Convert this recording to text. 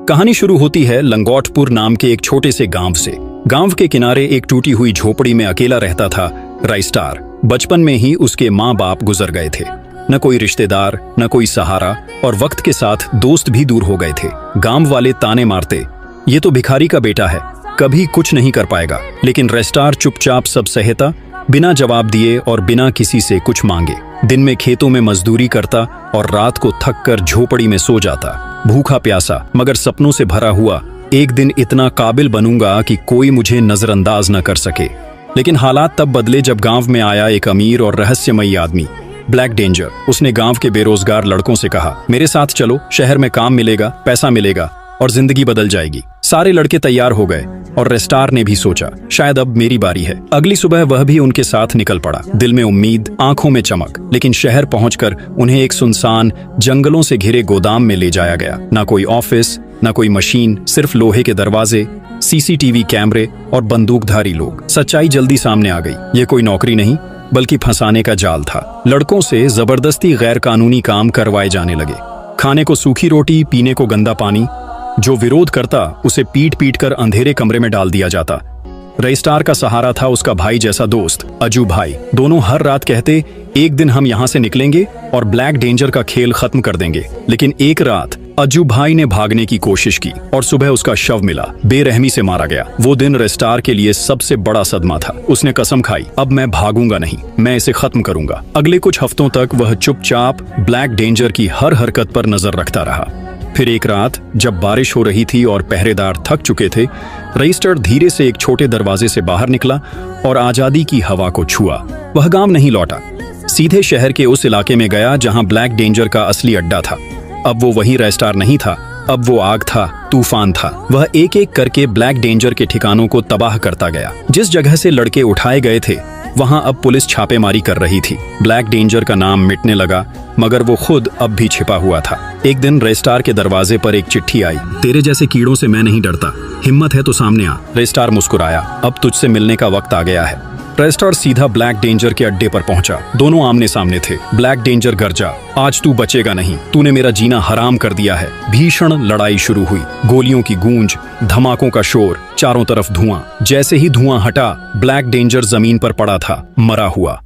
कहानी शुरू होती है लंगोटपुर नाम के एक छोटे से गांव से। गांव के किनारे एक टूटी हुई झोपड़ी में अकेला रहता था राइस्टार। बचपन में ही उसके माँ बाप गुजर गए थे, न कोई रिश्तेदार न कोई सहारा, और वक्त के साथ दोस्त भी दूर हो गए थे। गांव वाले ताने मारते, ये तो भिखारी का बेटा है, कभी कुछ नहीं कर पाएगा। लेकिन राइस्टार चुपचाप सब सहता, बिना जवाब दिए और बिना किसी से कुछ मांगे। दिन में खेतों में मजदूरी करता और रात को थक कर झोपड़ी में सो जाता, भूखा प्यासा मगर सपनों से भरा हुआ। एक दिन इतना काबिल बनूंगा कि कोई मुझे नजरअंदाज न कर सके। लेकिन हालात तब बदले जब गांव में आया एक अमीर और रहस्यमयी आदमी, ब्लैक डेंजर। उसने गांव के बेरोजगार लड़कों से कहा, मेरे साथ चलो, शहर में काम मिलेगा, पैसा मिलेगा और जिंदगी बदल जाएगी। सारे लड़के तैयार हो गए और राइस्टार ने भी सोचा, शायद अब मेरी बारी है। अगली सुबह वह भी उनके साथ निकल पड़ा, दिल में उम्मीद, आंखों में चमक। लेकिन शहर पहुंचकर उन्हें एक सुनसान, जंगलों से घिरे गोदाम में ले जाया गया। ना कोई ऑफिस, ना कोई मशीन, सिर्फ लोहे के दरवाजे, सीसीटीवी कैमरे और बंदूकधारी लोग। सच्चाई जल्दी सामने आ गई, ये कोई नौकरी नहीं बल्कि फंसाने का जाल था। लड़कों से जबरदस्ती गैर कानूनी काम करवाए जाने लगे, खाने को सूखी रोटी, पीने को गंदा पानी। जो विरोध करता उसे पीट पीट कर अंधेरे कमरे में डाल दिया जाता। राइस्टार का सहारा था उसका भाई जैसा दोस्त, अजू भाई। दोनों हर रात कहते, एक दिन हम यहाँ से निकलेंगे और ब्लैक डेंजर का खेल खत्म कर देंगे। लेकिन एक रात अजू भाई ने भागने की कोशिश की और सुबह उसका शव मिला, बेरहमी से मारा गया। वो दिन राइस्टार के लिए सबसे बड़ा सदमा था। उसने कसम खाई, अब मैं भागूंगा नहीं, मैं इसे खत्म करूंगा। अगले कुछ हफ्तों तक वह चुपचाप ब्लैक डेंजर की हर हरकत पर नजर रखता रहा। फिर एक रात जब बारिश हो रही थी और पहरेदार थक चुके थे, राइस्टार धीरे से एक छोटे दरवाजे से बाहर निकला और आजादी की हवा को छुआ। वह गांव नहीं लौटा, सीधे शहर के उस इलाके में गया जहां ब्लैक डेंजर का असली अड्डा था। अब वो वही राइस्टार नहीं था, अब वो आग था, तूफान था। वह एक एक करके ब्लैक डेंजर के ठिकानों को तबाह करता गया। जिस जगह से लड़के उठाए गए थे वहां अब पुलिस छापेमारी कर रही थी। ब्लैक डेंजर का नाम मिटने लगा, मगर वो खुद अब भी छिपा हुआ था। एक दिन राइस्टार के दरवाजे पर एक चिट्ठी आई, तेरे जैसे कीड़ों से मैं नहीं डरता, हिम्मत है तो सामने आ। राइस्टार मुस्कुराया, अब तुझसे मिलने का वक्त आ गया है। राइस्टार सीधा ब्लैक डेंजर के अड्डे पर पहुंचा। दोनों आमने सामने थे। ब्लैक डेंजर गरजा, आज तू बचेगा नहीं, तूने मेरा जीना हराम कर दिया है। भीषण लड़ाई शुरू हुई, गोलियों की गूंज, धमाकों का शोर, चारों तरफ धुआं। जैसे ही धुआं हटा, ब्लैक डेंजर जमीन पर पड़ा था, मरा हुआ।